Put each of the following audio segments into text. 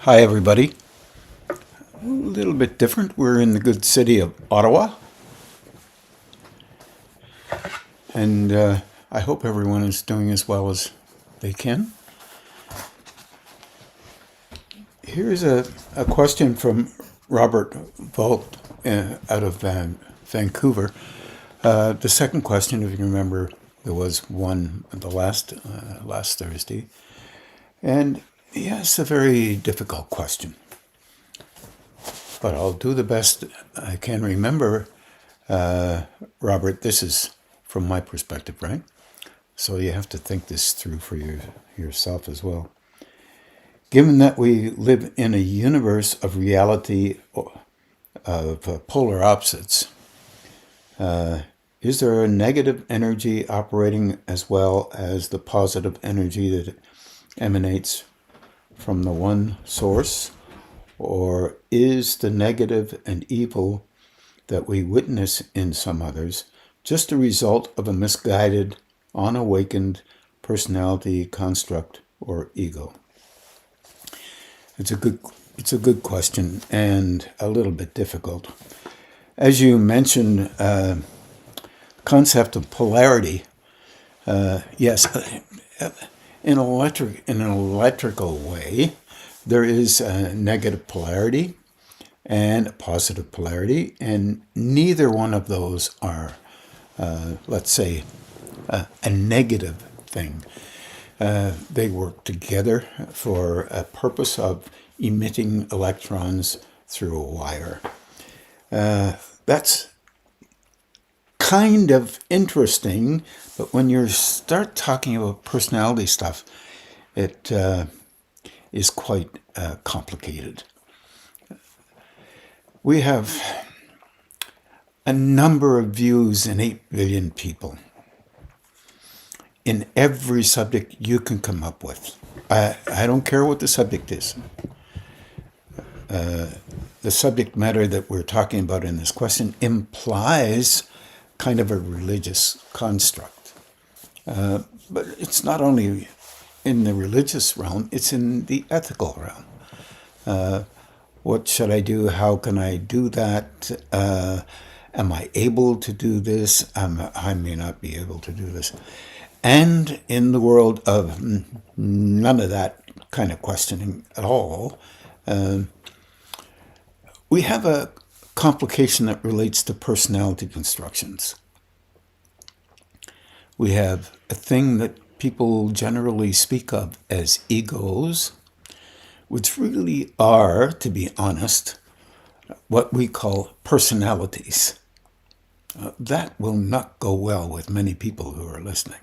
Hi, everybody. A little bit different. We're in the good city of Ottawa, and I hope everyone is doing as well as they can. Here's a question from Robert Volt out of Vancouver. The second question, if you remember, there was one the last Thursday, and yes, a very difficult question. But I'll do the best I can remember. Robert, this is from my perspective, right? So you have to think this through for yourself as well. Given that we live in a universe of reality of polar opposites, is there a negative energy operating as well as the positive energy that emanates from the one source? Or is the negative and evil that we witness in some others just a result of a misguided, unawakened personality construct or ego? It's a good question and a little bit difficult. As you mentioned, concept of polarity. Yes, in an electrical way, there is a negative polarity and a positive polarity, and neither one of those are, let's say, a negative thing. They work together for a purpose of emitting electrons through a wire. That's kind of interesting, but when you start talking about personality stuff, it is quite complicated. We have a number of views in 8 billion people in every subject you can come up with. I don't care what the subject is. The subject matter that we're talking about in this question implies kind of a religious construct. But it's not only in the religious realm, it's in the ethical realm. What should I do? How can I do that? Am I able to do this? I may not be able to do this. And in the world of none of that kind of questioning at all, we have a complication that relates to personality constructions. We have a thing that people generally speak of as egos, which really are, to be honest, what we call personalities. That will not go well with many people who are listening.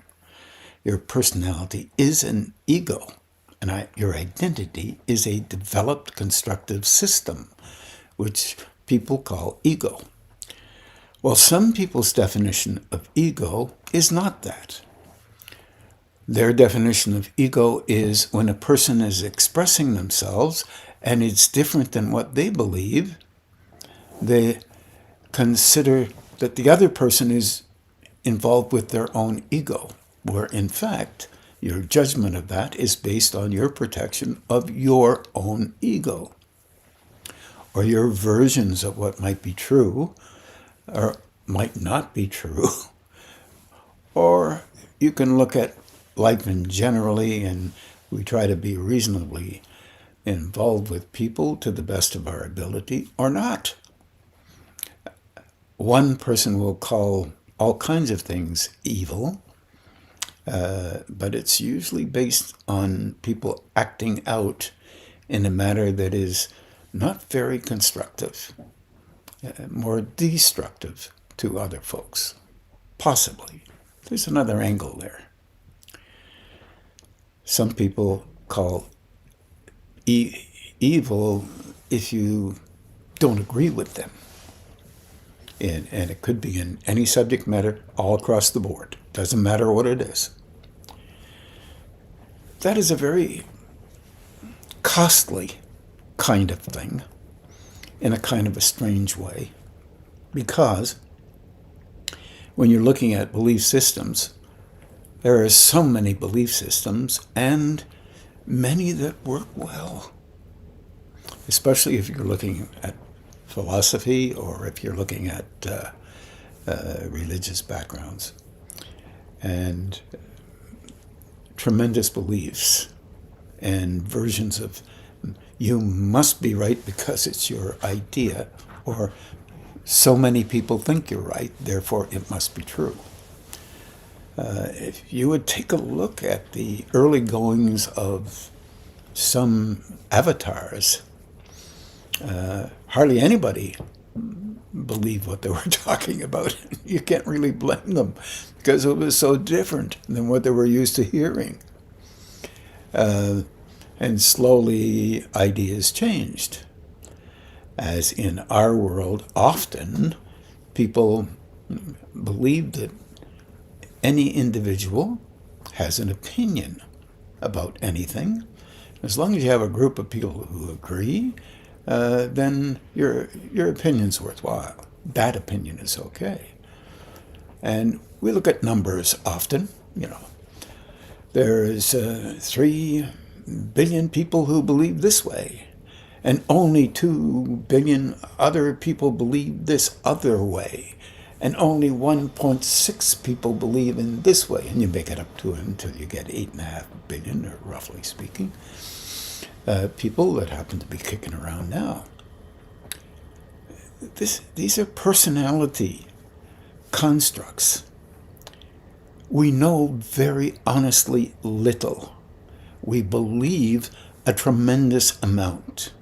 Your personality is an ego, and your identity is a developed constructive system, which people call ego. Well, some people's definition of ego is not that. Their definition of ego is when a person is expressing themselves and it's different than what they believe, they consider that the other person is involved with their own ego, where in fact your judgment of that is based on your protection of your own ego, or your versions of what might be true or might not be true. Or you can look at life in generally, and we try to be reasonably involved with people to the best of our ability, or not. One person will call all kinds of things evil, but it's usually based on people acting out in a manner that is not very constructive, more destructive to other folks. Possibly. There's another angle there. Some people call evil if you don't agree with them. And it could be in any subject matter all across the board. Doesn't matter what it is. That is a very costly kind of thing in a kind of a strange way, because when you're looking at belief systems, there are so many belief systems and many that work well. especially if you're looking at philosophy or if you're looking at religious backgrounds. And tremendous beliefs and versions of you must be right because it's your idea, or so many people think you're right, therefore it must be true. If you would take a look at the early goings of some avatars, hardly anybody believed what they were talking about. You can't really blame them because it was so different than what they were used to hearing. And slowly ideas changed. As in our world, often people believe that any individual has an opinion about anything. As long as you have a group of people who agree, then your opinion's worthwhile. That opinion is okay. And we look at numbers often. There's 3 billion people who believe this way, and only 2 billion other people believe this other way, and only 1.6 people believe in this way, and you make it up to until you get 8.5 billion, or roughly speaking, people that happen to be kicking around now. These are personality constructs. We know very honestly little. We believe a tremendous amount.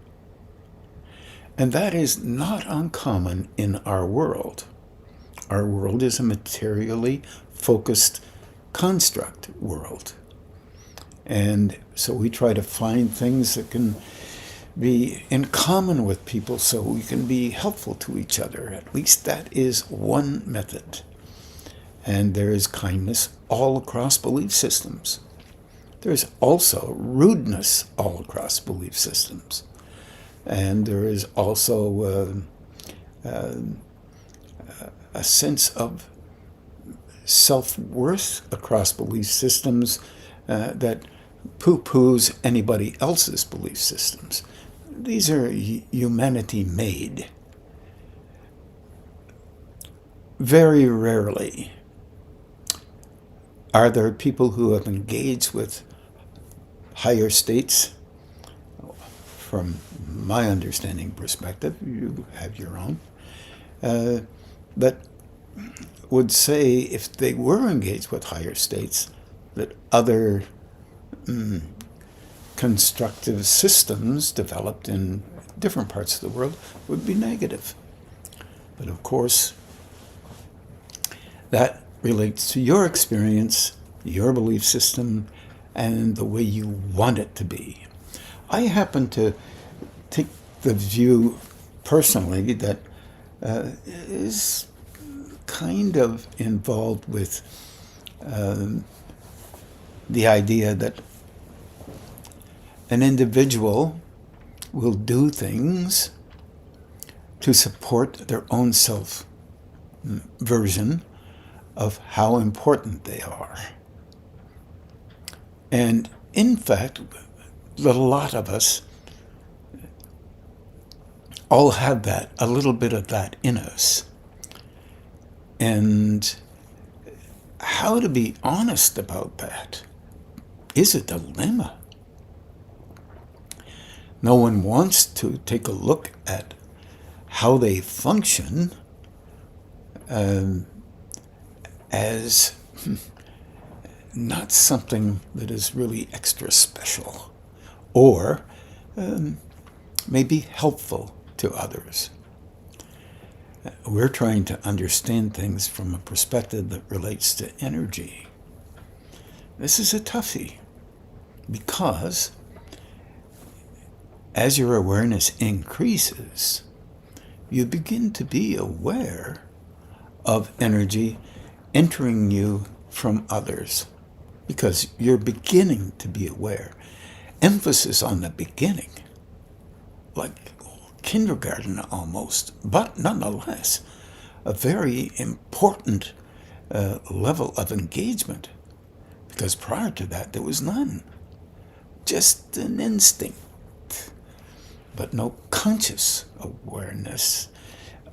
And that is not uncommon in our world. Our world is a materially focused construct world. And so we try to find things that can be in common with people so we can be helpful to each other. At least that is one method. And there is kindness all across belief systems. There's also rudeness all across belief systems. And there is also a sense of self-worth across belief systems that poo-poos anybody else's belief systems. These are humanity-made. Very rarely are there people who have engaged with higher states. From my understanding perspective, you have your own, that would say if they were engaged with higher states, that other constructive systems developed in different parts of the world would be negative. But of course, that relates to your experience, your belief system, and the way you want it to be. I happen to take the view personally that is kind of involved with the idea that an individual will do things to support their own self-version of how important they are. And in fact, a lot of us all have that, a little bit of that in us. And how to be honest about that is a dilemma. No one wants to take a look at how they function as not something that is really extra special or maybe helpful to others. We're trying to understand things from a perspective that relates to energy. This is a toughie because as your awareness increases, you begin to be aware of energy entering you from others because you're beginning to be aware. Emphasis on the beginning, like kindergarten almost, but nonetheless a very important level of engagement, because prior to that there was none, just an instinct. but no conscious awareness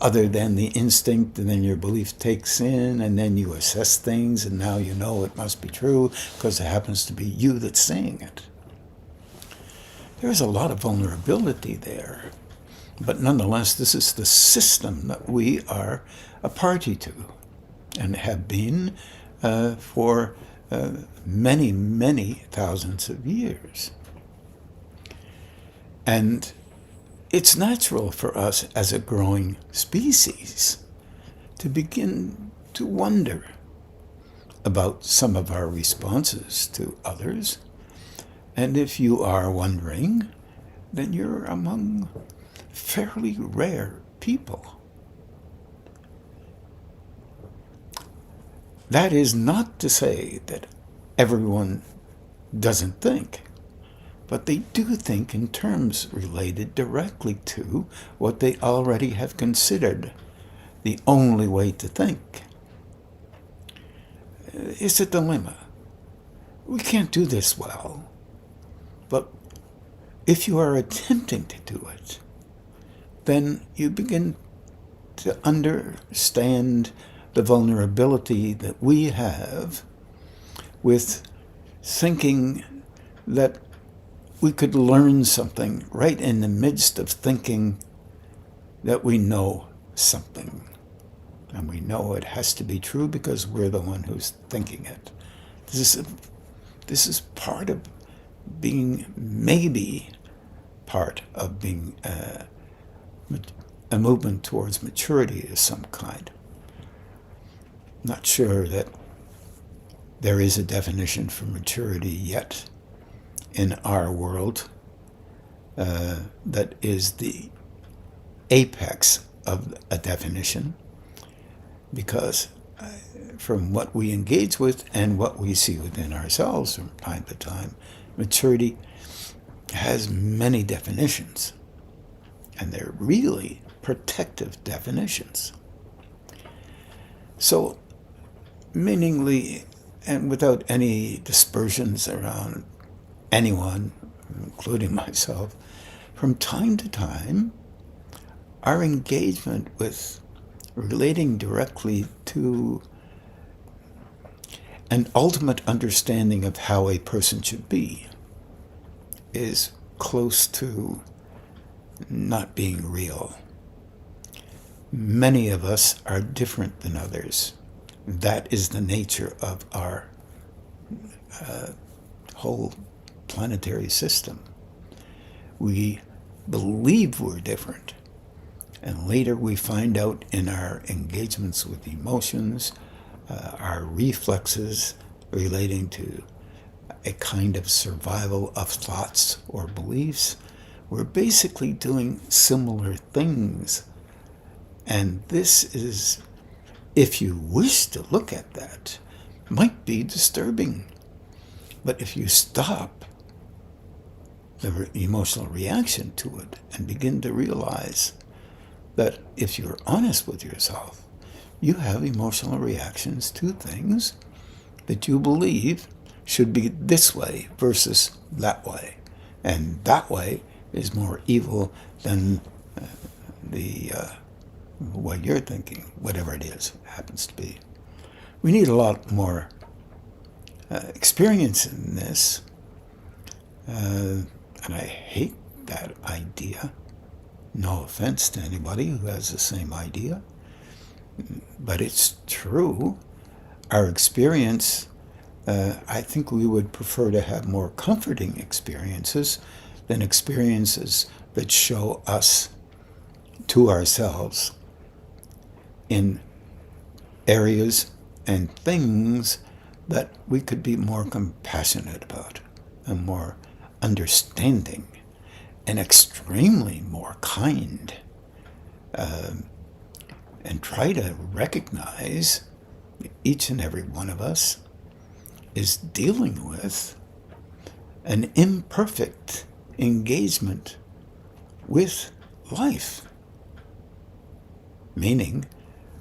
other than the instinct, and then your belief takes in, and then you assess things, and now you know it must be true because it happens to be you that's saying it. There's a lot of vulnerability there, but nonetheless, this is the system that we are a party to and have been for many, many thousands of years. And it's natural for us as a growing species to begin to wonder about some of our responses to others. And if you are wondering, then you're among fairly rare people. That is not to say that everyone doesn't think, but they do think in terms related directly to what they already have considered the only way to think. It's a dilemma. We can't do this well, but if you are attempting to do it, then you begin to understand the vulnerability that we have with thinking that we could learn something right in the midst of thinking that we know something. And we know it has to be true because we're the one who's thinking it. This is part of being, maybe part of being a movement towards maturity of some kind. Not sure that there is a definition for maturity yet in our world that is the apex of a definition, because from what we engage with and what we see within ourselves from time to time, maturity has many definitions, and they're really protective definitions. So, meaningly, and without any dispersions around anyone, including myself, from time to time, our engagement with relating directly to an ultimate understanding of how a person should be is close to not being real. Many of us are different than others. That is the nature of our whole planetary system. We believe we're different, and later we find out in our engagements with emotions, our reflexes relating to a kind of survival of thoughts or beliefs, we're basically doing similar things. And this is, if you wish to look at that, might be disturbing. But if you stop the emotional reaction to it and begin to realize that if you're honest with yourself, you have emotional reactions to things that you believe should be this way versus that way. And that way is more evil than the way you're thinking, whatever it is, happens to be. We need a lot more experience in this, and I hate that idea. No offense to anybody who has the same idea, but it's true. Our experience, I think we would prefer to have more comforting experiences than experiences that show us to ourselves in areas and things that we could be more compassionate about and more understanding and extremely more kind, and try to recognize each and every one of us is dealing with an imperfect engagement with life, meaning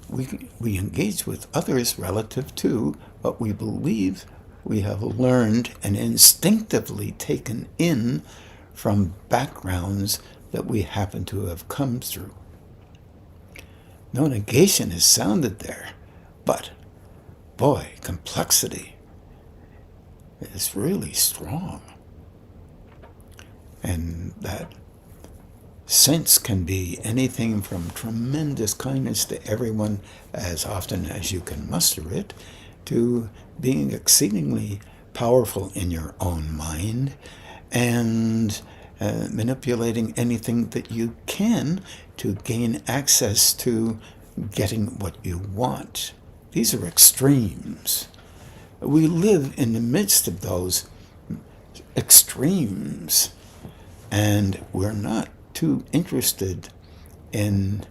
we engage with others relative to what we believe we have learned and instinctively taken in from backgrounds that we happen to have come through. No negation is sounded there, but boy, complexity is really strong. And that sense can be anything from tremendous kindness to everyone as often as you can muster it, to being exceedingly powerful in your own mind and manipulating anything that you can to gain access to getting what you want. These are extremes. We live in the midst of those extremes, and we're not too interested in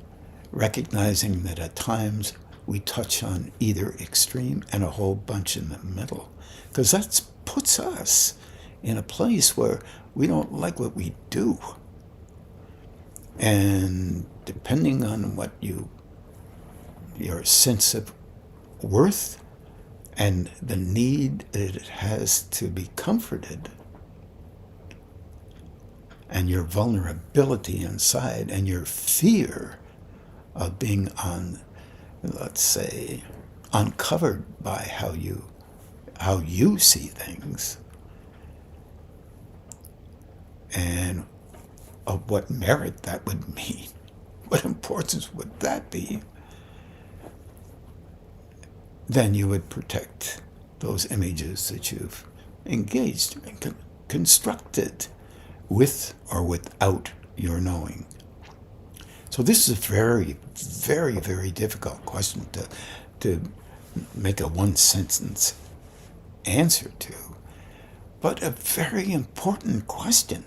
recognizing that at times we touch on either extreme and a whole bunch in the middle, because that puts us in a place where we don't like what we do. And depending on what your sense of worth and the need that it has to be comforted, and your vulnerability inside, and your fear of being let's say, uncovered by how you see things, and of what merit that would mean, what importance would that be, then you would protect those images that you've engaged and constructed with or without your knowing. So this is a very, very, very difficult question to make a one-sentence answer to, but a very important question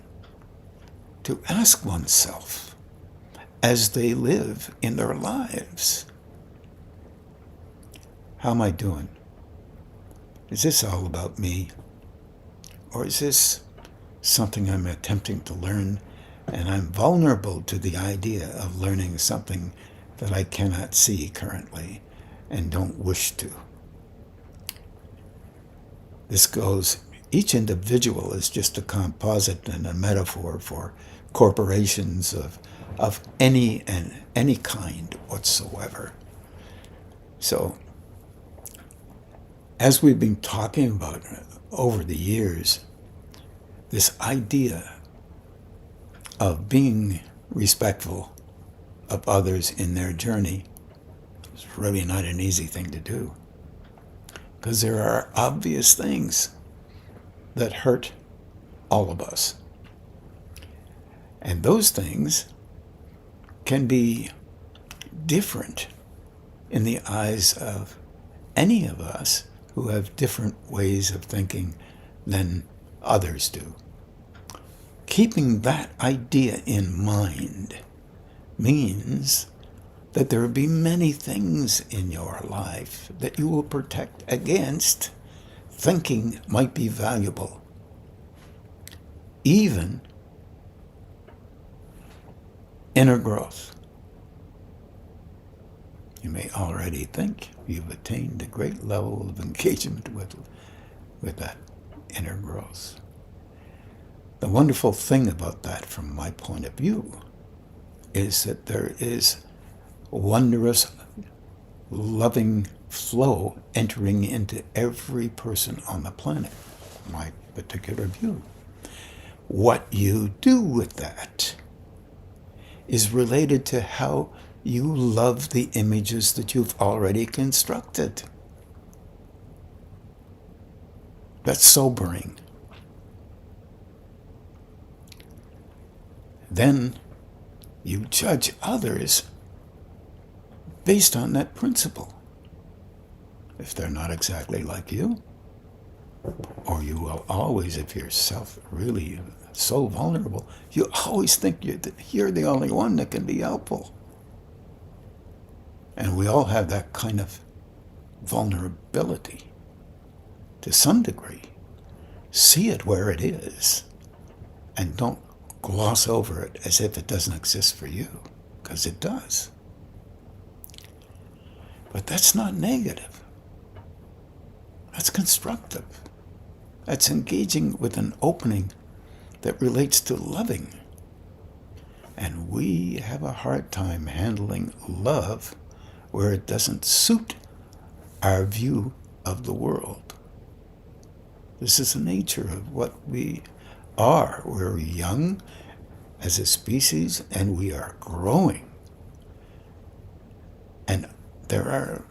to ask oneself as they live in their lives. How am I doing? Is this all about me? Or is this something I'm attempting to learn, and I'm vulnerable to the idea of learning something that I cannot see currently and don't wish to? This goes, each individual is just a composite and a metaphor for corporations of any kind whatsoever. So, as we've been talking about over the years, this idea of being respectful of others in their journey is really not an easy thing to do, because there are obvious things that hurt all of us. And those things can be different in the eyes of any of us who have different ways of thinking than others do. Keeping that idea in mind means that there will be many things in your life that you will protect against thinking might be valuable. Even inner growth. You may already think you've attained a great level of engagement with that inner growth. The wonderful thing about that, from my point of view, is that there is a wondrous, loving flow entering into every person on the planet, my particular view. What you do with that is related to how you love the images that you've already constructed. That's sobering. Then you judge others based on that principle. If they're not exactly like you, or you will always, if you're really so vulnerable, you always think you're the only one that can be helpful. And we all have that kind of vulnerability to some degree. See it where it is, and don't gloss over it as if it doesn't exist for you, because it does. But that's not negative. That's constructive. That's engaging with an opening that relates to loving. And we have a hard time handling love where it doesn't suit our view of the world. This is the nature of what we are. We're young as a species, and we are growing. And there are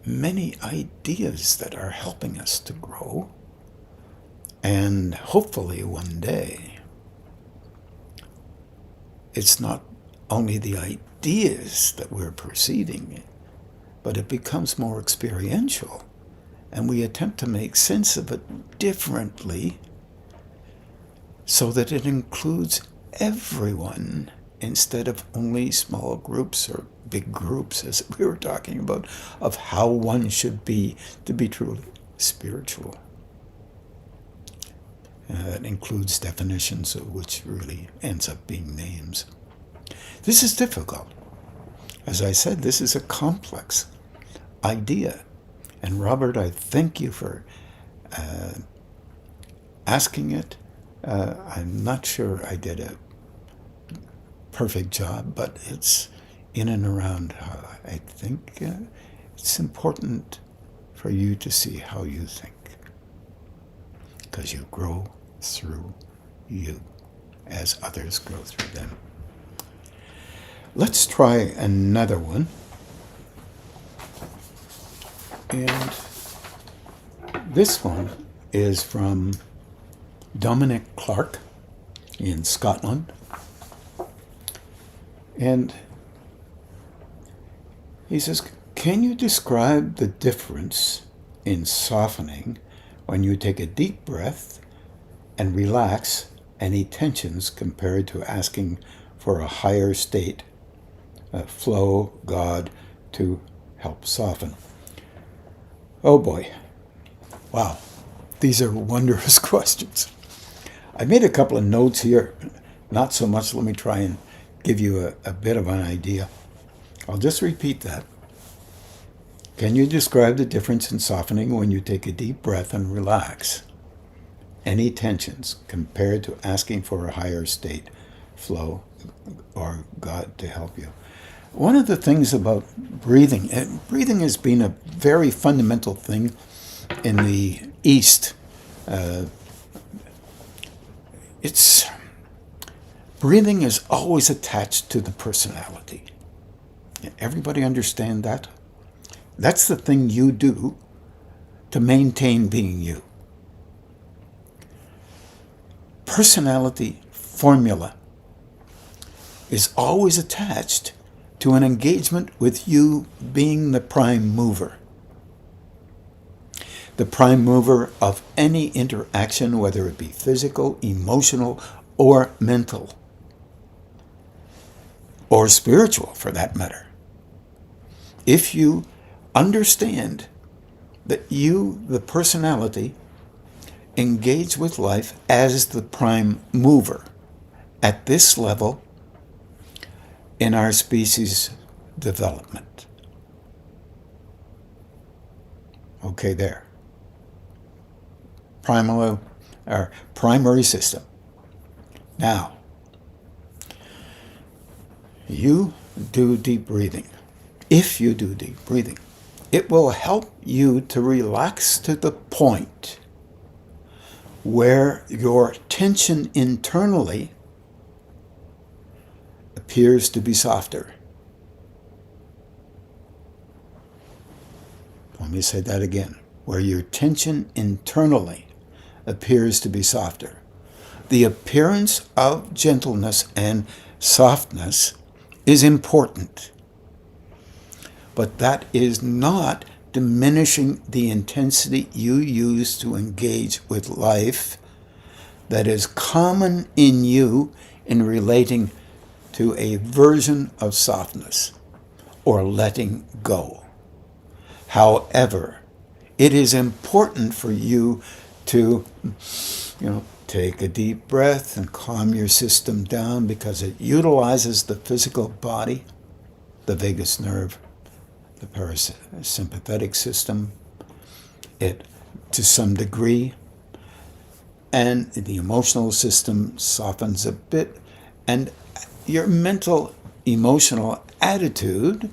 many ideas that are helping us to grow. And hopefully one day, it's not only the ideas that we're perceiving, but it becomes more experiential. And we attempt to make sense of it differently so that it includes everyone instead of only small groups or big groups, as we were talking about, of how one should be to be truly spiritual. That includes definitions, which really ends up being names. This is difficult. As I said, this is a complex idea. And Robert, I thank you for asking it. I'm not sure I did a perfect job, but it's in and around. I think it's important for you to see how you think, because you grow through you as others grow through them. Let's try another one. And this one is from Dominic Clark in Scotland. And he says, can you describe the difference in softening when you take a deep breath and relax any tensions compared to asking for a higher state, flow, God, to help soften? Oh boy. Wow. These are wondrous questions. I made a couple of notes here. Not so much. Let me try and give you a bit of an idea. I'll just repeat that. Can you describe the difference in softening when you take a deep breath and relax any tensions compared to asking for a higher state, flow, or God to help you? One of the things about breathing, and breathing has been a very fundamental thing in the East. Breathing is always attached to the personality. Everybody understand that? That's the thing you do to maintain being you. Personality formula is always attached to an engagement with you being the prime mover. The prime mover of any interaction, whether it be physical, emotional, or mental, or spiritual for that matter. If you understand that you, the personality, engage with life as the prime mover at this level in our species development. Okay, there. Our primary system. Now, you do deep breathing. If you do deep breathing, it will help you to relax to the point where your tension internally appears to be softer. Let me say that again. Where your tension internally appears to be softer. The appearance of gentleness and softness is important, but that is not diminishing the intensity you use to engage with life that is common in you in relating to a version of softness or letting go. However, it is important for you to, take a deep breath and calm your system down, because it utilizes the physical body, the vagus nerve, the parasympathetic system, it to some degree, and the emotional system softens a bit, And your mental, emotional attitude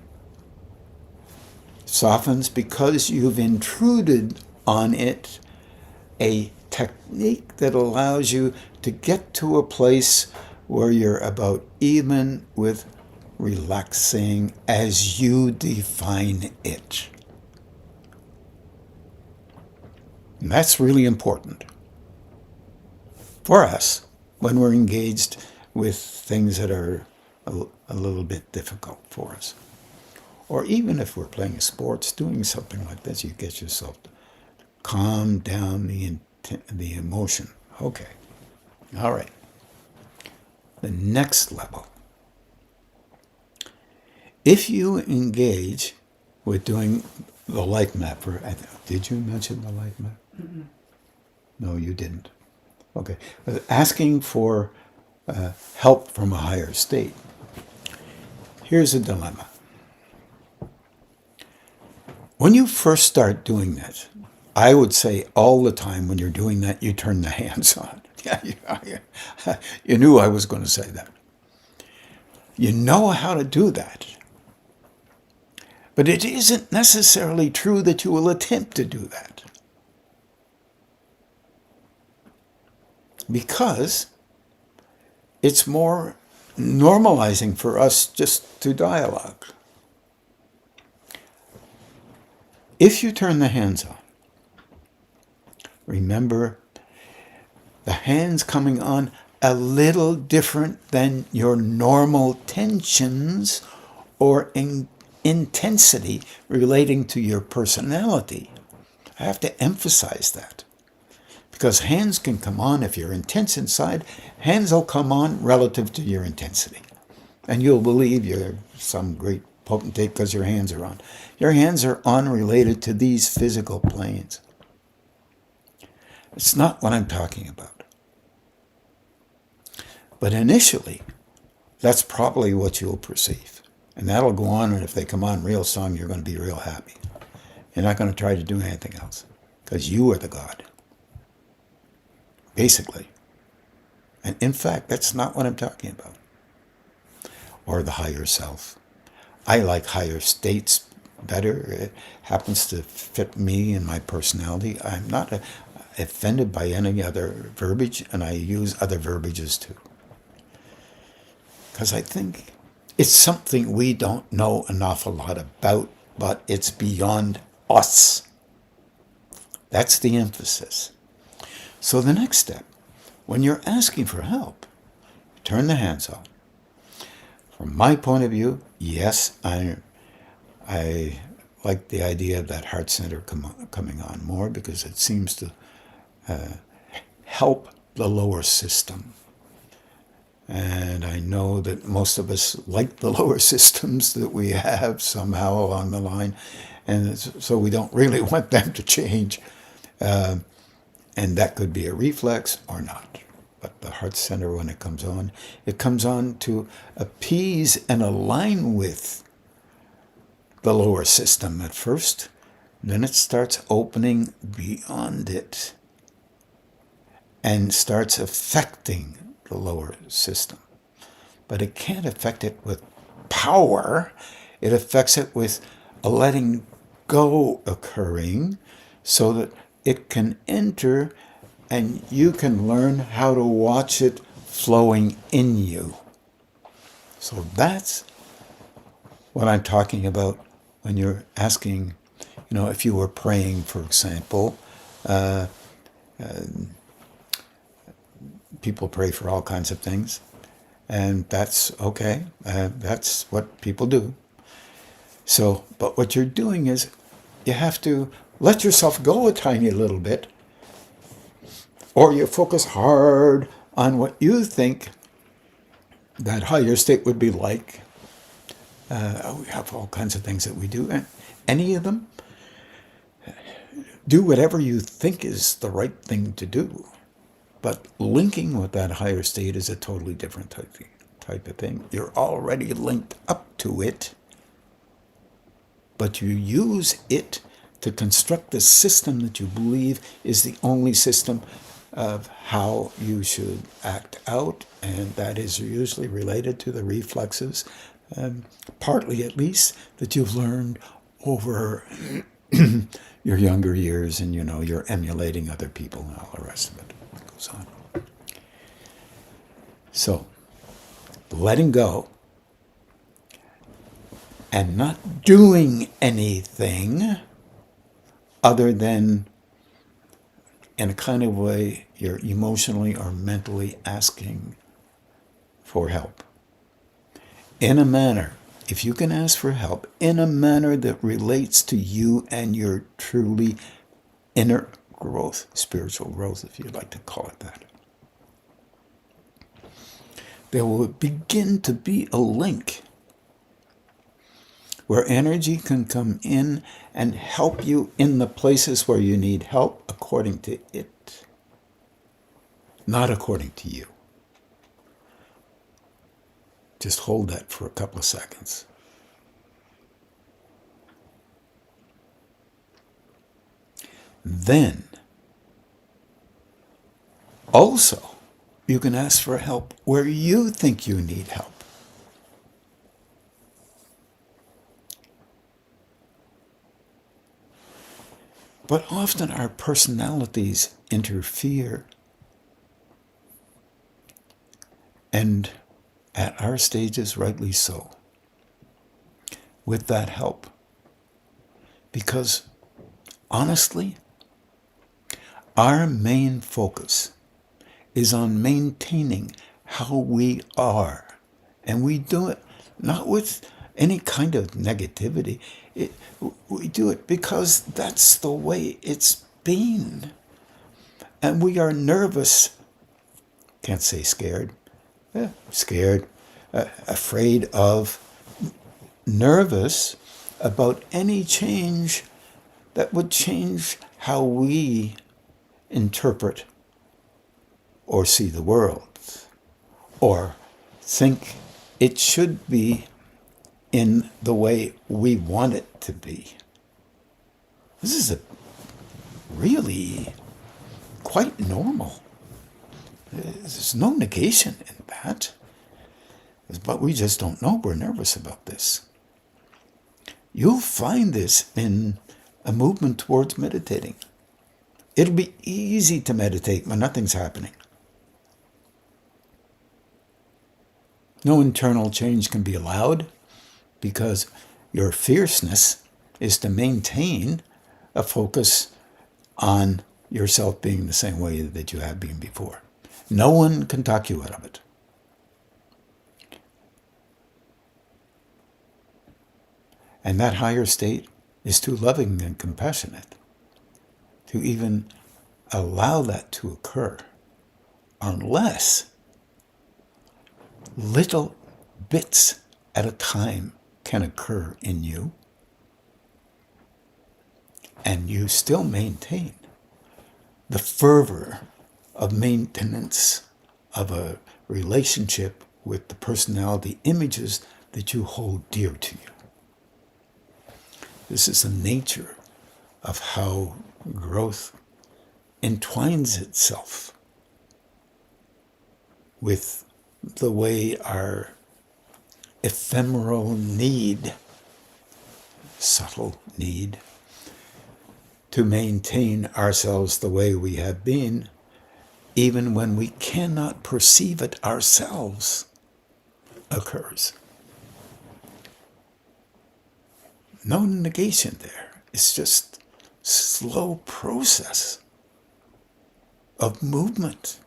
softens because you've intruded on it a technique that allows you to get to a place where you're about even with relaxing as you define it. And that's really important for us when we're engaged with things that are a little bit difficult for us. Or even if we're playing sports, doing something like this, you get yourself to calm down the emotion. Okay. All right. The next level. If you engage with doing the life map, did you mention the life map? Mm-mm. No, you didn't. Okay. Asking for help from a higher state. Here's a dilemma. When you first start doing that, I would say all the time when you're doing that, you turn the hands on. Yeah, you knew I was going to say that. You know how to do that. But it isn't necessarily true that you will attempt to do that. Because it's more normalizing for us just to dialogue. If you turn the hands on, remember the hands coming on a little different than your normal tensions or intensity relating to your personality. I have to emphasize that. Because hands can come on if you're intense inside. Hands will come on relative to your intensity. And you'll believe you're some great potentate because your hands are on. Your hands are on related to these physical planes. It's not what I'm talking about. But initially, that's probably what you'll perceive. And that'll go on, and if they come on real strong, you're going to be real happy. You're not going to try to do anything else, because you are the God. Basically. And in fact, that's not what I'm talking about. Or the higher self. I like higher states better. It happens to fit me and my personality. I'm not offended by any other verbiage, and I use other verbiages too. Because I think it's something we don't know an awful lot about, but it's beyond us. That's the emphasis. So the next step, when you're asking for help, turn the hands on. From my point of view, yes, I like the idea of that heart center coming on more because it seems to help the lower system. And I know that most of us like the lower systems that we have somehow along the line, and so we don't really want them to change. And that could be a reflex or not. But the heart center, when it comes on to appease and align with the lower system at first. Then it starts opening beyond it and starts affecting the lower system. But it can't affect it with power. It affects it with a letting go occurring so that it can enter and you can learn how to watch it flowing in you. So that's what I'm talking about when you're asking, if you were praying, for example. People pray for all kinds of things, and that's okay. That's what people do. So, but what you're doing is you have to let yourself go a tiny little bit, or you focus hard on what you think that higher state would be like. We have all kinds of things that we do, and any of them, do whatever you think is the right thing to do. But linking with that higher state is a totally different type of thing. You're already linked up to it, but you use it to construct the system that you believe is the only system of how you should act out, and that is usually related to the reflexes, partly at least, that you've learned over your younger years, and you're emulating other people and all the rest of it that goes on. So, letting go and not doing anything other than, in a kind of way, you're emotionally or mentally asking for help. In a manner, if you can ask for help, in a manner that relates to you and your truly inner growth, spiritual growth, if you'd like to call it that, there will begin to be a link where energy can come in and help you in the places where you need help according to it, not according to you. Just hold that for a couple of seconds. Then, also, you can ask for help where you think you need help. But often our personalities interfere, and at our stages, rightly so, with that help. Because, honestly, our main focus is on maintaining how we are. And we do it not with any kind of negativity. We do it because that's the way it's been. And we are nervous. Can't say scared. Scared. Afraid of. Nervous about any change that would change how we interpret or see the world, or think it should be in the way we want it to be. This is really quite normal. There's no negation in that. But we just don't know. We're nervous about this. You'll find this in a movement towards meditating. It'll be easy to meditate when nothing's happening. No internal change can be allowed because your fierceness is to maintain a focus on yourself being the same way that you have been before. No one can talk you out of it. And that higher state is too loving and compassionate to even allow that to occur, unless little bits at a time can occur in you, and you still maintain the fervor of maintenance of a relationship with the personality images that you hold dear to you. This is the nature of how growth entwines itself with the way our ephemeral need, subtle need, to maintain ourselves the way we have been, even when we cannot perceive it ourselves, occurs. No negation there. It's just slow process of movement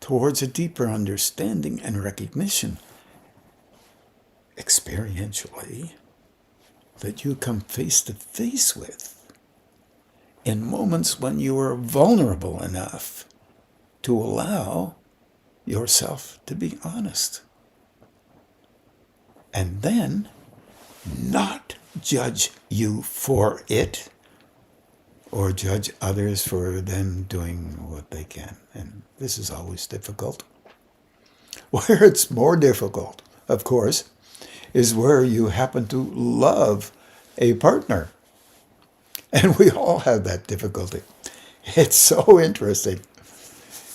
towards a deeper understanding and recognition, experientially, that you come face to face with in moments when you are vulnerable enough to allow yourself to be honest. And then not judge you for it, or judge others for them doing what they can. And this is always difficult. Where it's more difficult, of course, is where you happen to love a partner. And we all have that difficulty. It's so interesting.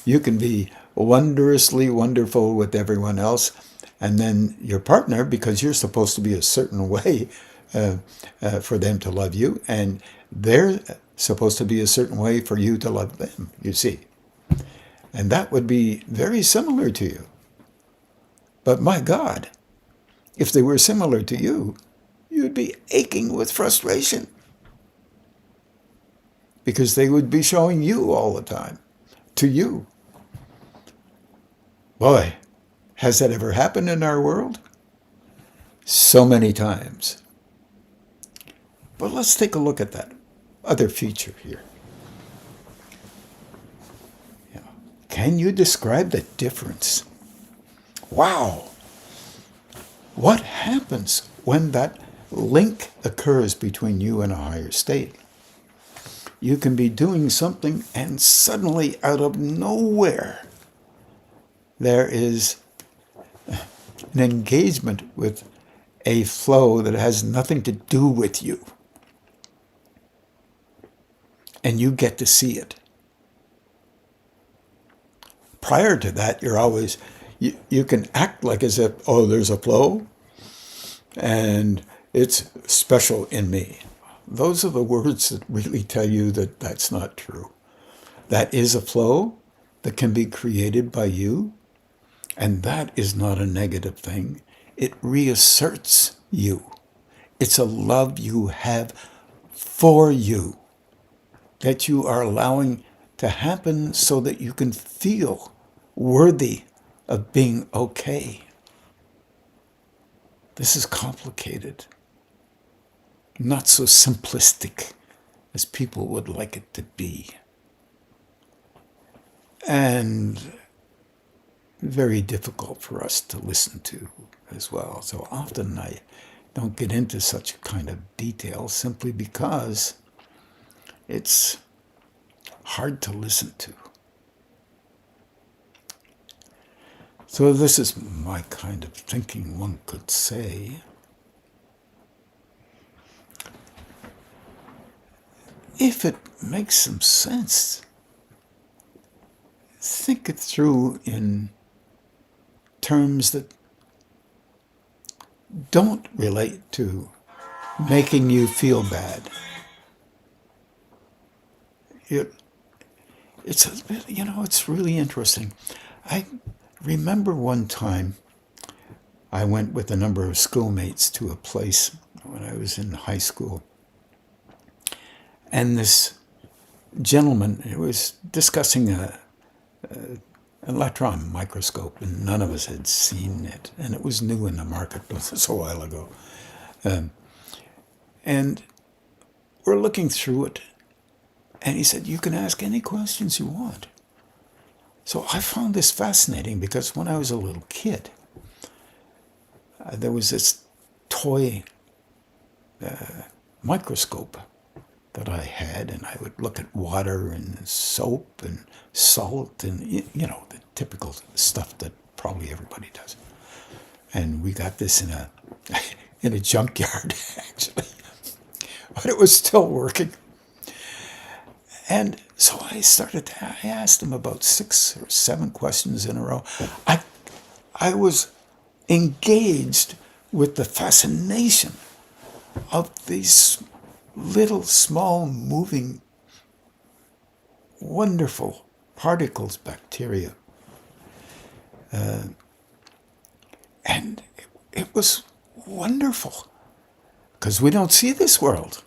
You can be wondrously wonderful with everyone else, and then your partner, because you're supposed to be a certain way for them to love you, and they're supposed to be a certain way for you to love them, you see. And that would be very similar to you. But my God, if they were similar to you, you'd be aching with frustration because they would be showing you all the time, to you. Boy, has that ever happened in our world? So many times. But let's take a look at that other feature here. Yeah. Can you describe the difference? Wow! What happens when that link occurs between you and a higher state? You can be doing something and suddenly out of nowhere there is an engagement with a flow that has nothing to do with you. And you get to see it. Prior to that, you're always, you can act like as if, oh, there's a flow and it's special in me. Those are the words that really tell you that that's not true. That is a flow that can be created by you, and that is not a negative thing. It reasserts you. It's a love you have for you that you are allowing to happen so that you can feel worthy of being okay. This is complicated, not so simplistic as people would like it to be, and very difficult for us to listen to as well. So often I don't get into such kind of detail simply because it's hard to listen to. So this is my kind of thinking, one could say. If it makes some sense, think it through in terms that don't relate to making you feel bad. It's a bit, it's really interesting. I remember one time I went with a number of schoolmates to a place when I was in high school. And this gentleman was discussing an electron microscope, and none of us had seen it. And it was new in the marketplace a while ago. And we're looking through it. And he said, you can ask any questions you want. So I found this fascinating because when I was a little kid, there was this toy microscope that I had, and I would look at water and soap and salt and, the typical stuff that probably everybody does. And we got this in a junkyard, actually. But it was still working. And so I asked him about 6 or 7 questions in a row. I was engaged with the fascination of these little, small, moving, wonderful particles, bacteria. And it was wonderful because we don't see this world.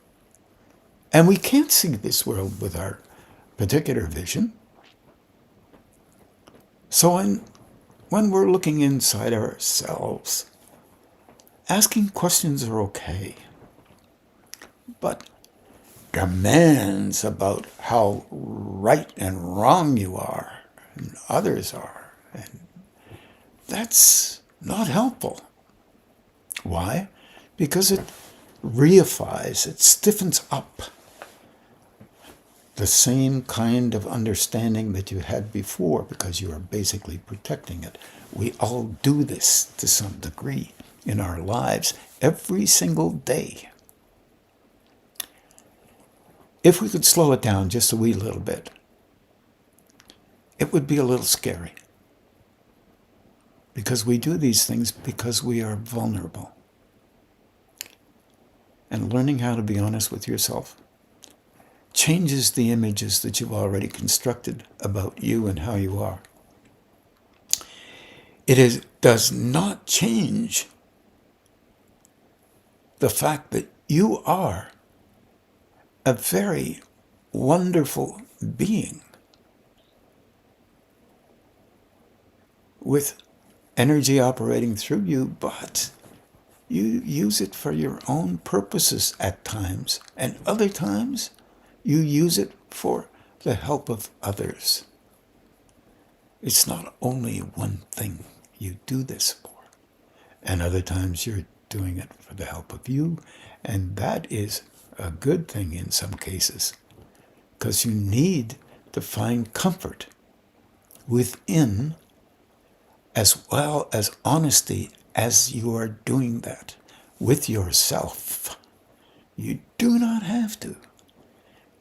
And we can't see this world with our particular vision. So when we're looking inside ourselves, asking questions are okay. But demands about how right and wrong you are and others are, and that's not helpful. Why? Because it reifies, it stiffens up the same kind of understanding that you had before because you are basically protecting it. We all do this to some degree in our lives every single day. If we could slow it down just a wee little bit it would be a little scary. Because we do these things because we are vulnerable. And learning how to be honest with yourself changes the images that you've already constructed about you and how you are. Does not change the fact that you are a very wonderful being with energy operating through you, but you use it for your own purposes at times, and other times you use it for the help of others. It's not only one thing you do this for, and other times you're doing it for the help of you, and that is a good thing in some cases, because you need to find comfort within as well as honesty as you are doing that with yourself. You do not have to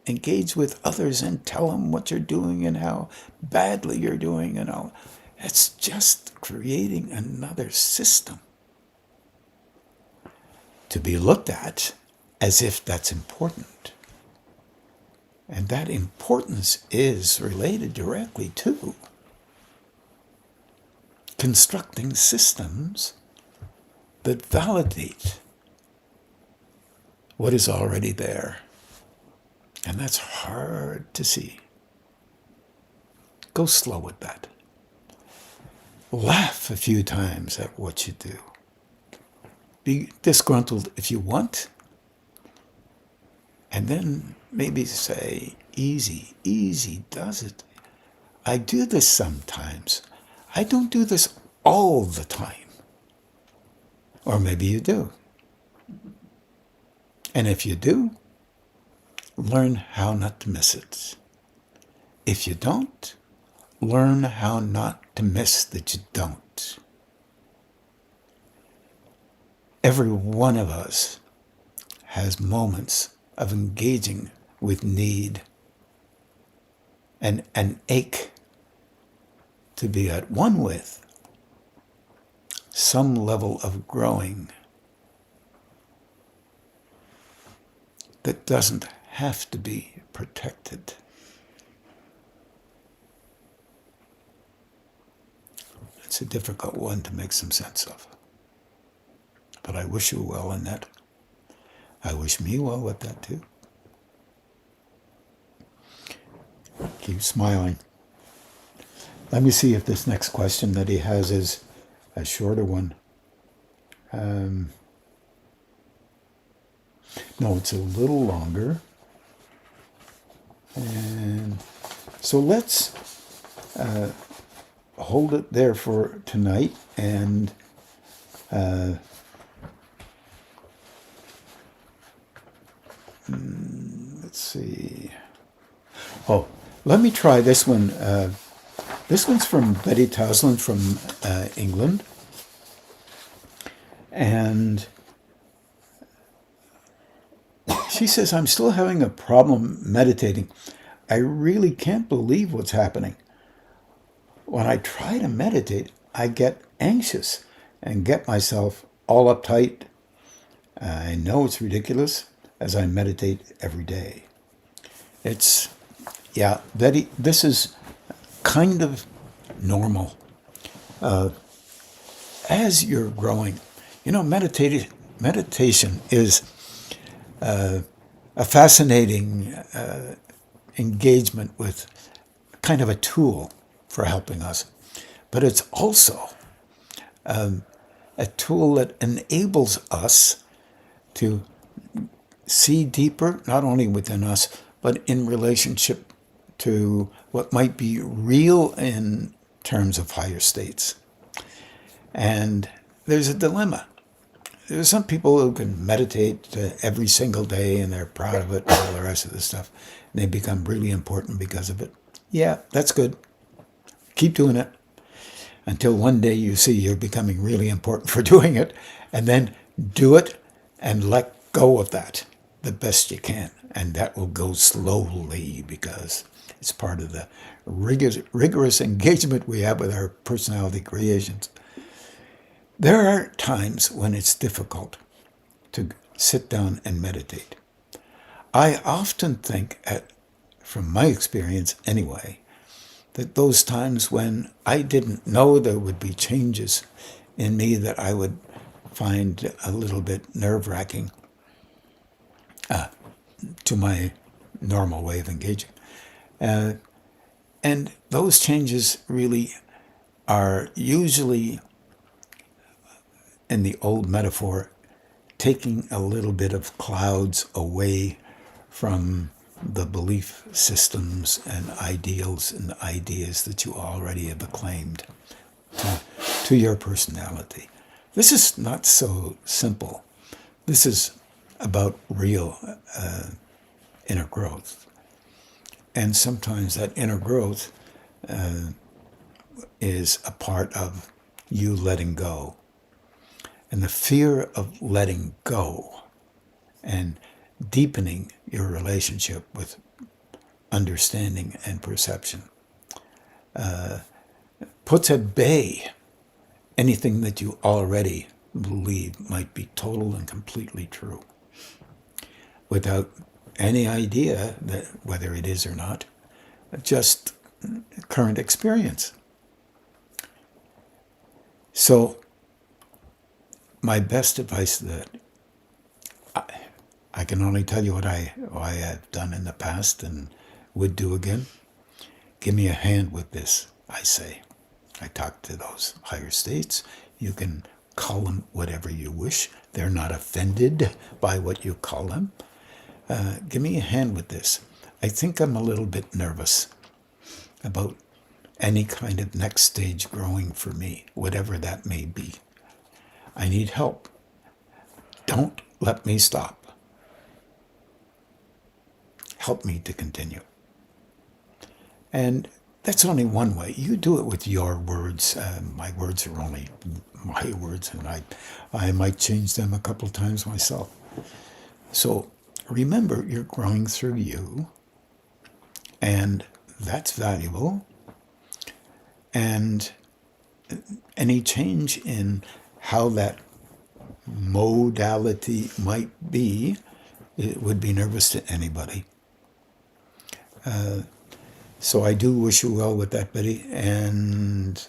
engage with others and tell them what you're doing and how badly you're doing and all. It's just creating another system to be looked at as if that's important. And that importance is related directly to constructing systems that validate what is already there. And that's hard to see. Go slow with that. Laugh a few times at what you do. Be disgruntled if you want. And then maybe say, easy, easy does it. I do this sometimes. I don't do this all the time. Or maybe you do. And if you do, learn how not to miss it. If you don't, learn how not to miss that you don't. Every one of us has moments of engaging with need and an ache to be at one with some level of growing that doesn't have to be protected. It's a difficult one to make some sense of. But I wish you well in that. I wish me well with that too. Keep smiling. Let me see if this next question that he has is a shorter one. No, it's a little longer. And so let's hold it there for tonight. And let's see. Oh, let me try this one. This one's from Betty Toslin from England. And she says, I'm still having a problem meditating. I really can't believe what's happening. When I try to meditate, I get anxious and get myself all uptight. I know it's ridiculous as I meditate every day. Betty, this is kind of normal. As you're growing, meditation is a fascinating engagement with kind of a tool for helping us. But it's also a tool that enables us to see deeper, not only within us, but in relationship to what might be real in terms of higher states. And there's a dilemma. There's some people who can meditate every single day and they're proud of it and all the rest of the stuff. And they become really important because of it. Yeah, that's good. Keep doing it until one day you see you're becoming really important for doing it, and then do it and let go of that the best you can. And that will go slowly because It's part of the rigorous engagement we have with our personality creations. There are times when it's difficult to sit down and meditate. I often think, from my experience anyway, that those times when I didn't know there would be changes in me that I would find a little bit nerve-wracking to my normal way of engaging. And those changes really are usually, in the old metaphor, taking a little bit of clouds away from the belief systems and ideals and ideas that you already have acclaimed to your personality. This is not so simple. This is about real inner growth. And sometimes that inner growth is a part of you letting go. And the fear of letting go and deepening your relationship with understanding and perception puts at bay anything that you already believe might be total and completely true, without any idea that whether it is or not, just current experience. So my best advice that I can only tell you what I have done in the past and would do again. Give me a hand with this, I say. I talk to those higher states. You can call them whatever you wish. They're not offended by what you call them. Give me a hand with this. I think I'm a little bit nervous about any kind of next stage growing for me, whatever that may be. I need help. Don't let me stop. Help me to continue. And that's only one way. You do it with your words. My words are only my words, and I might change them a couple times myself. So remember, you're growing through you, and that's valuable. And any change in how that modality might be, it would be nervous to anybody. So I do wish you well with that, Betty, and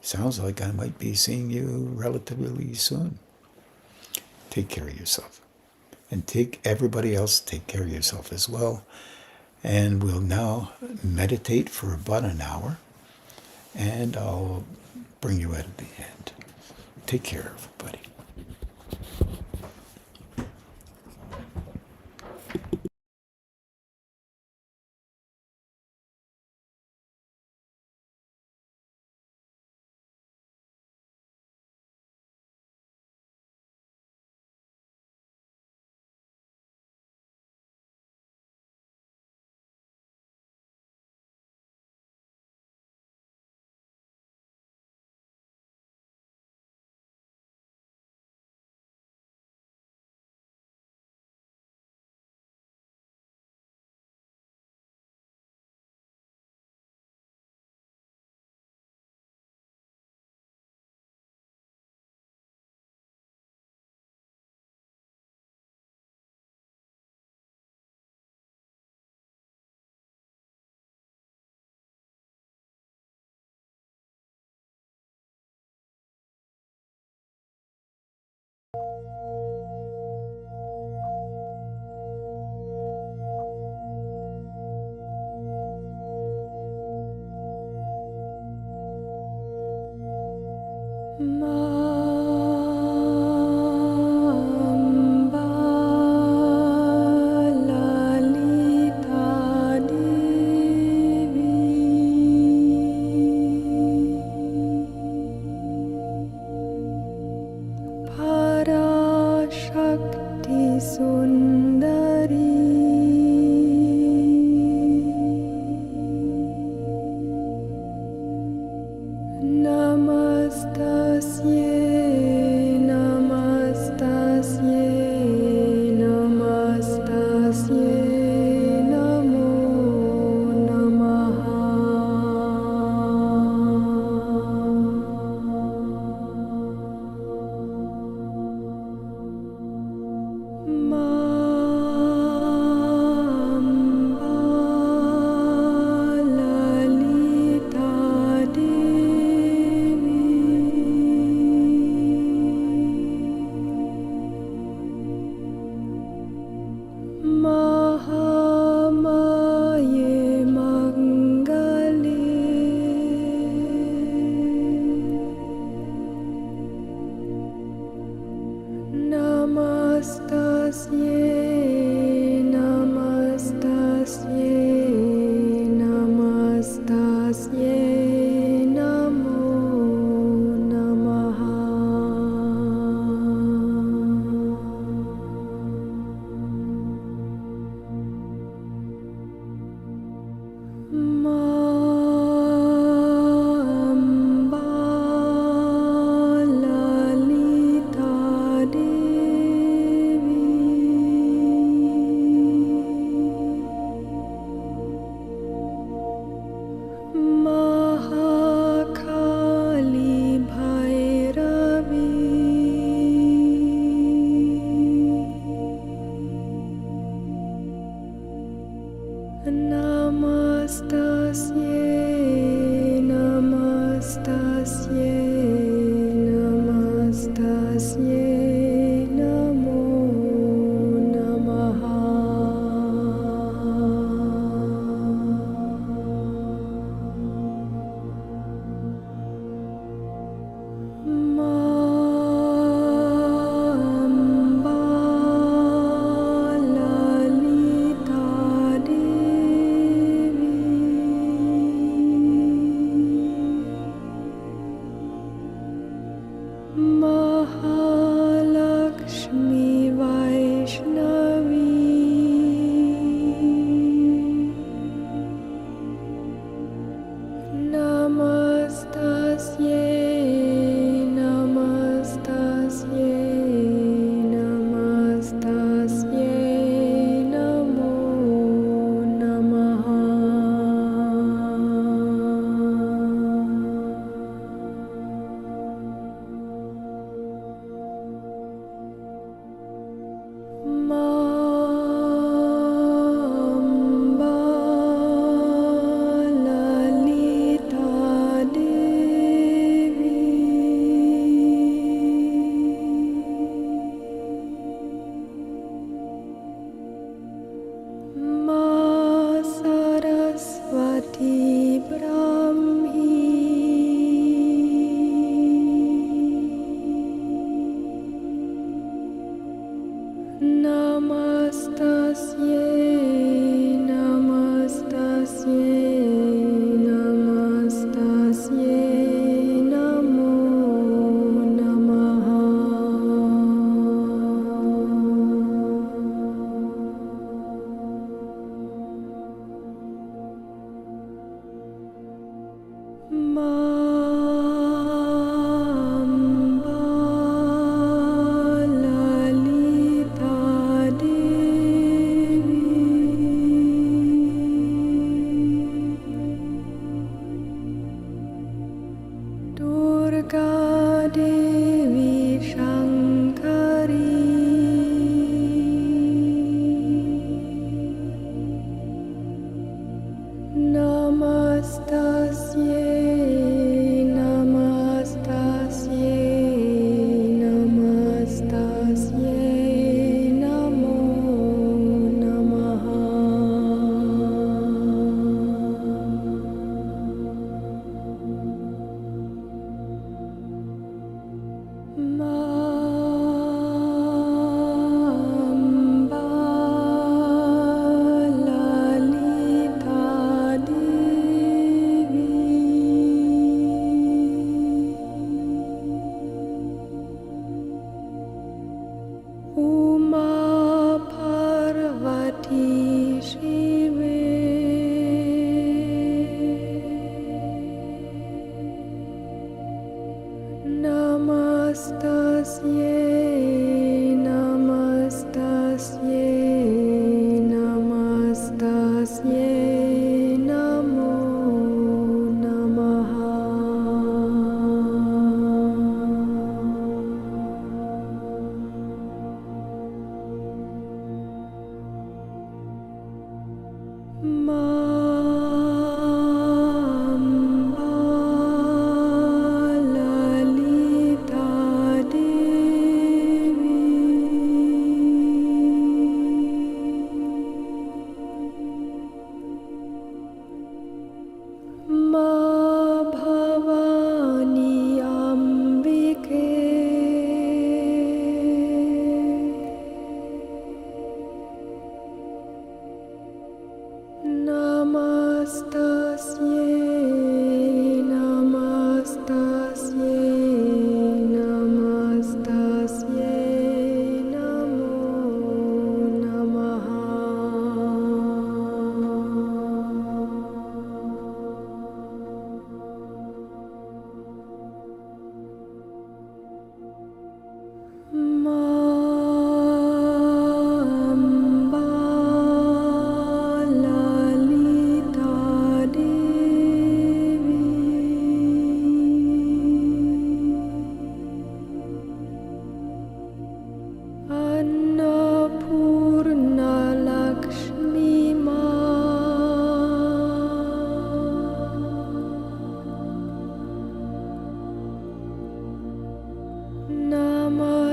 sounds like I might be seeing you relatively soon. Take care of yourself. And everybody else, take care of yourself as well. And we'll now meditate for about an hour, and I'll bring you out at the end. Take care, everybody.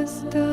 Namaste.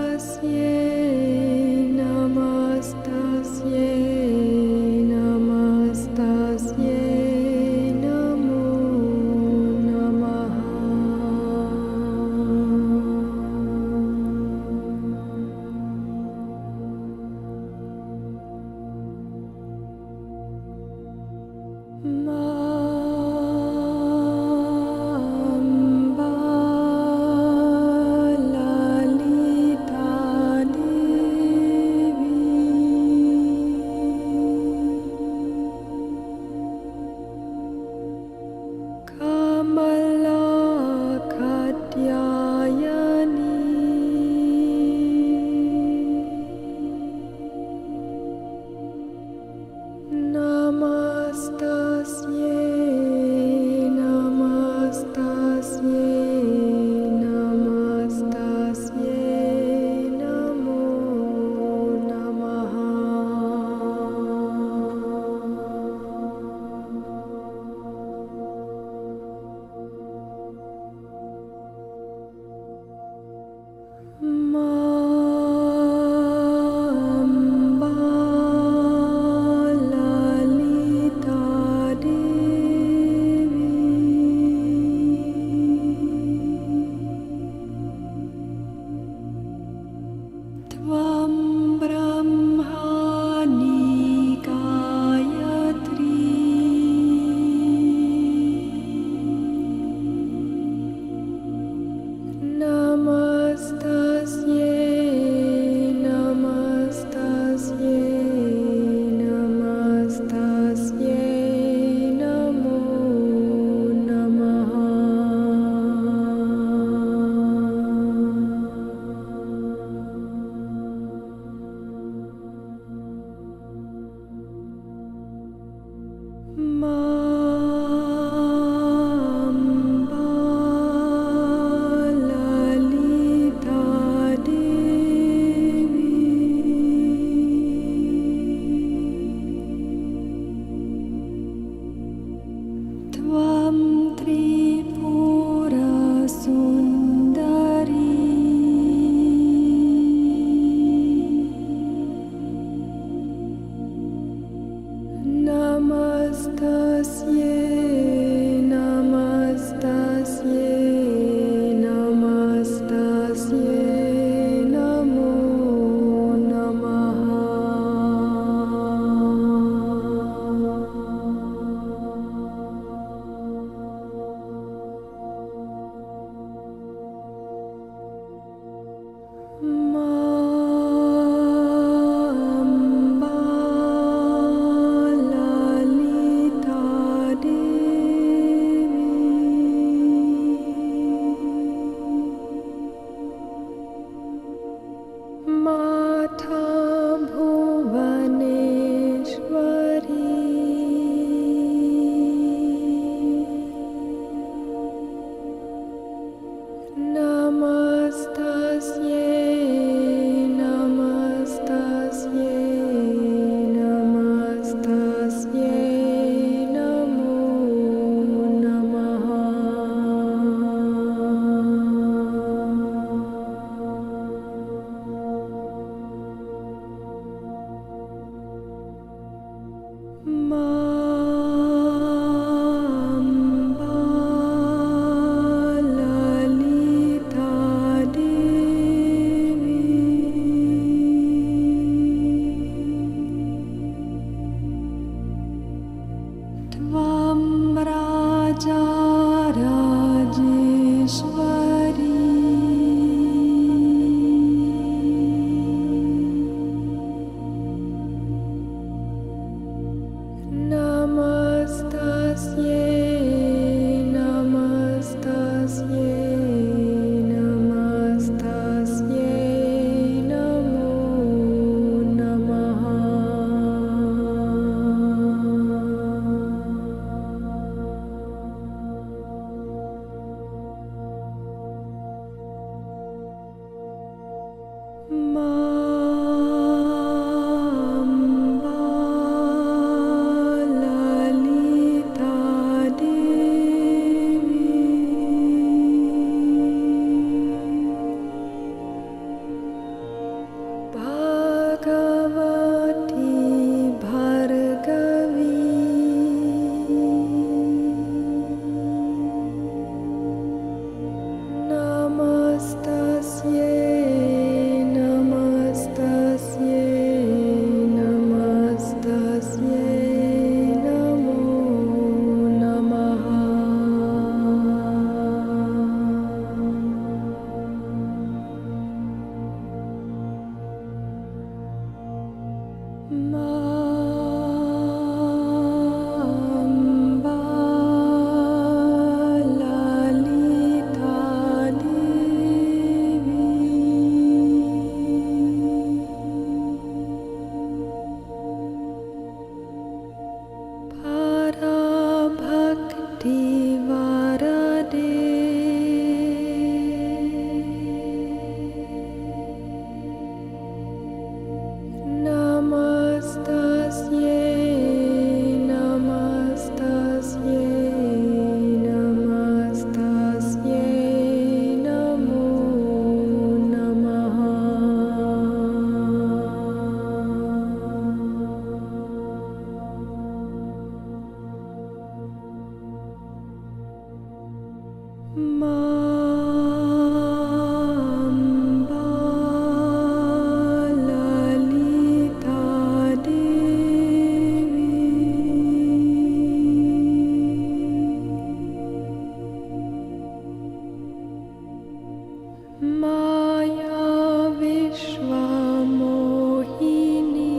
Maya Vishwamohini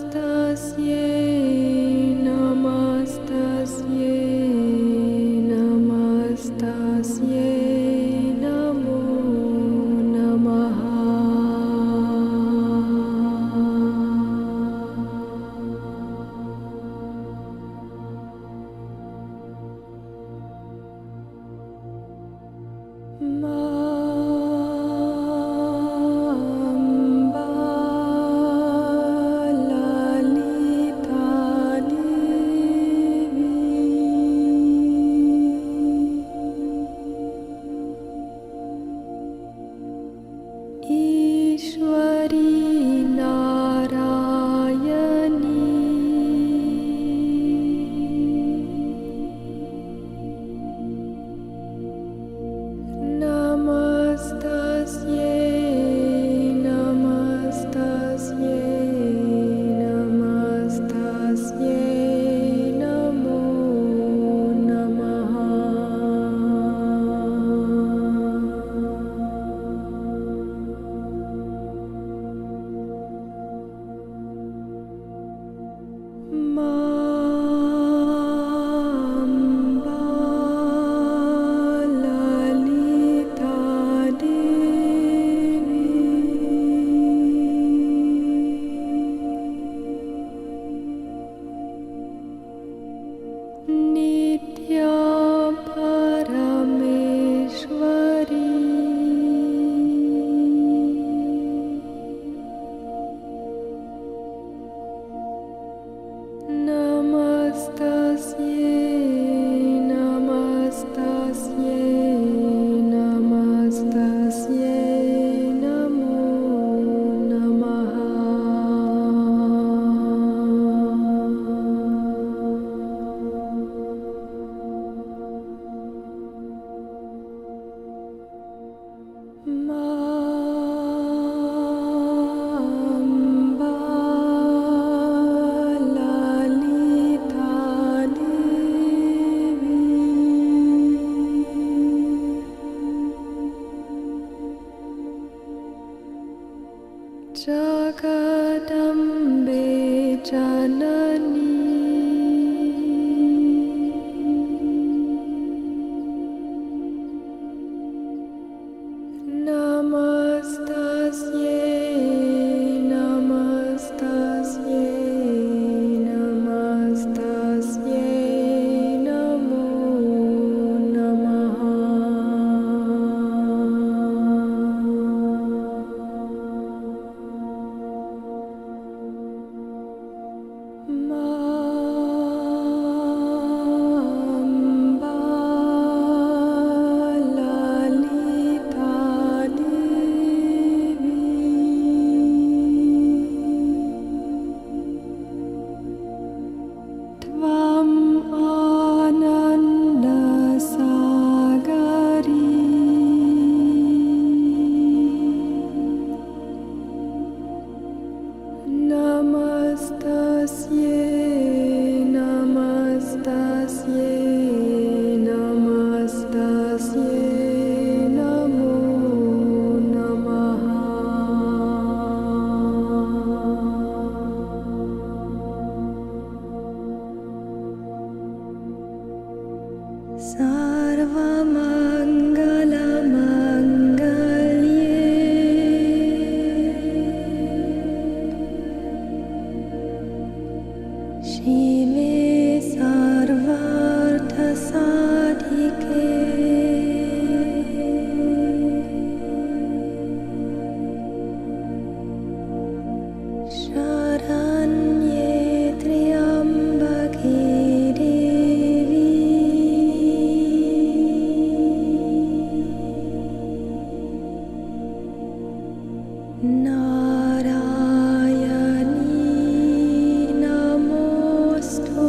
Namastasye Namastasye Namastasye Namo Namaha Ishwari Narayani Namastasye Namastasye Namastasye Namo Namaha Mamba Lalita Devi Nitya Parameshwari Namastasye Namastasye Namastasye Namo Namaha Mamba Lalita Devi Jagadambe Janani Namastasye Namastasye Namastasye Namo Namaha Mamba Lalita Devi Tvam Ananda Sagari Namastasye Namastasye Namastasye Namo Namaha Sarvamangala Mangalye Shive Sarvartha Sadhike Sharanye Triambake Devi Narayani Namosthu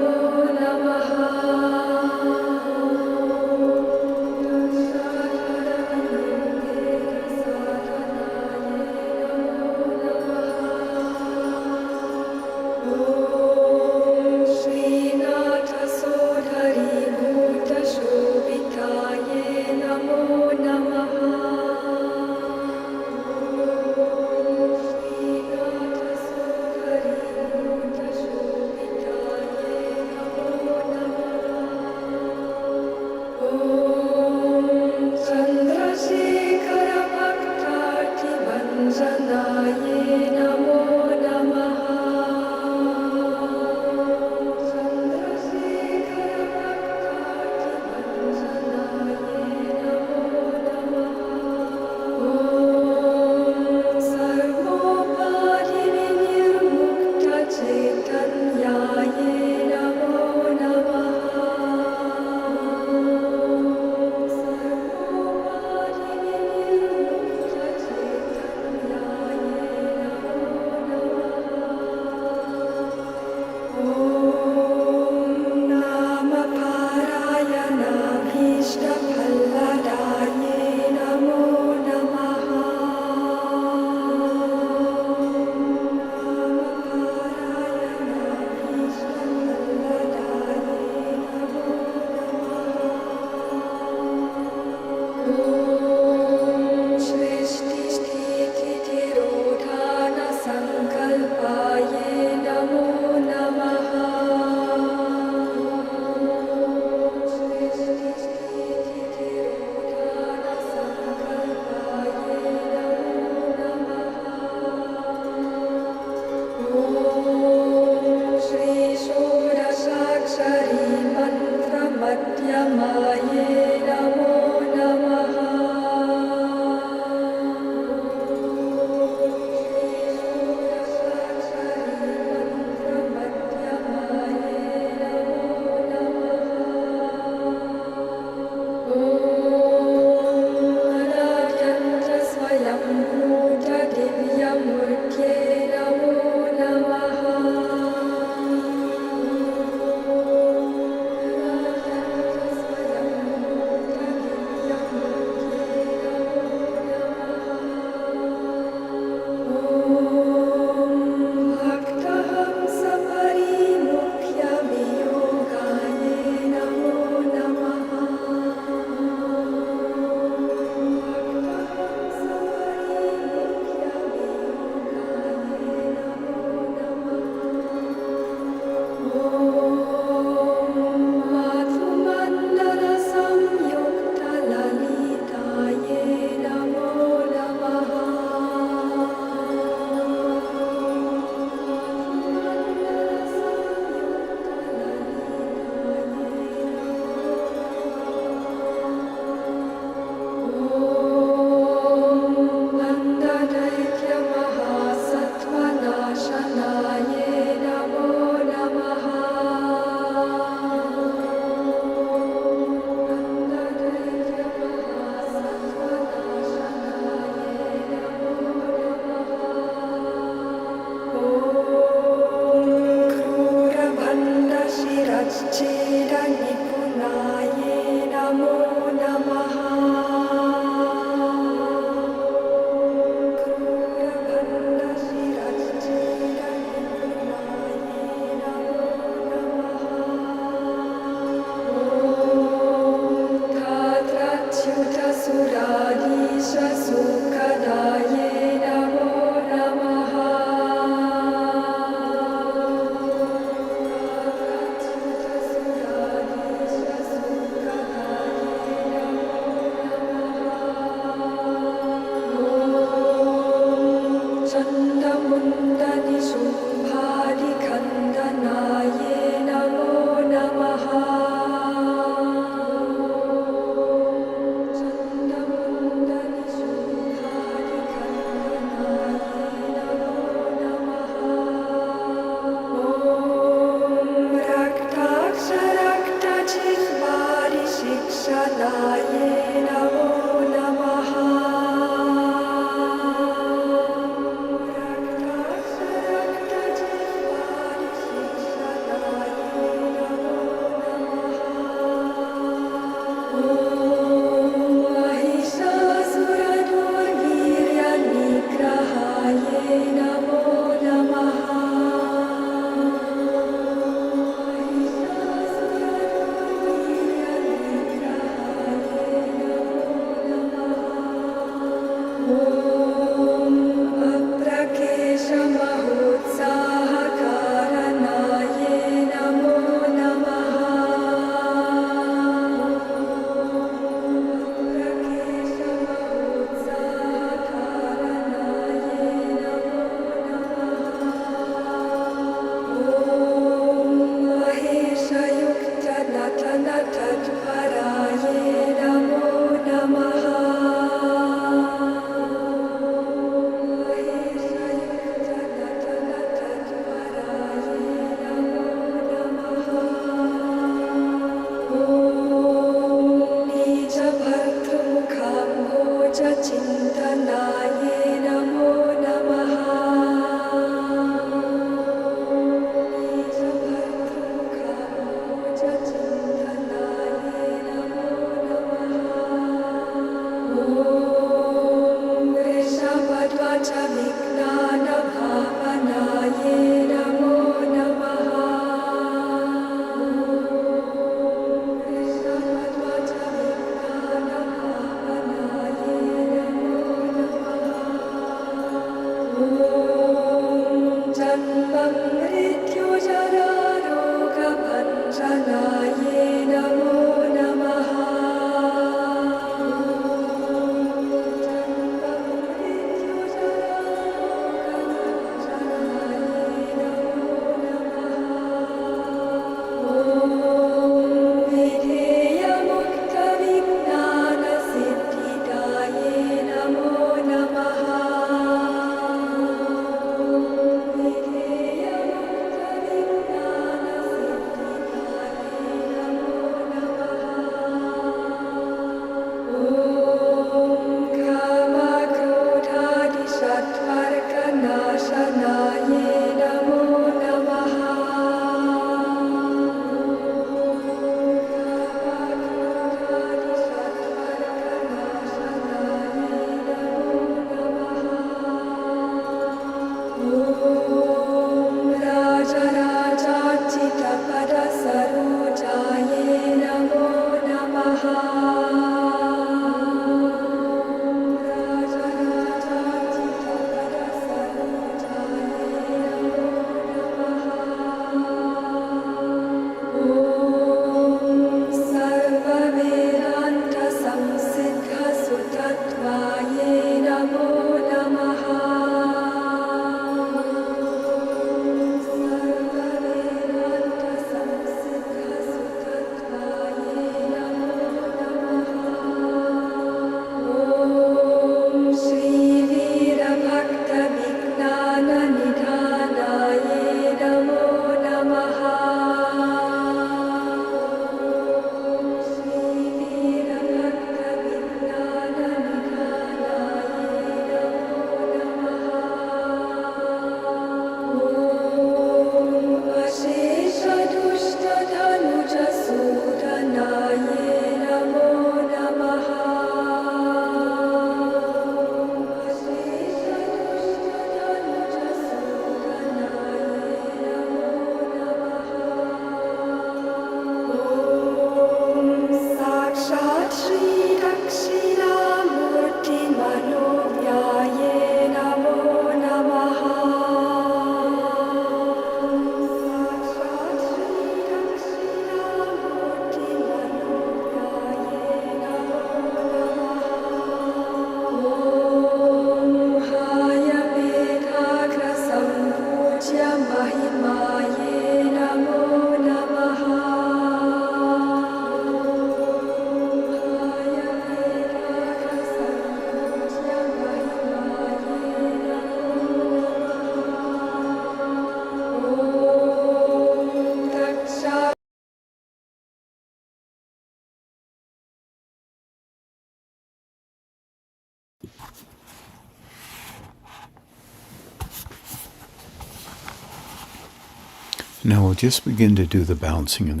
Now we'll just begin to do the balancing.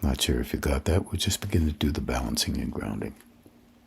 Not sure if you got that. We'll just begin to do the balancing and grounding.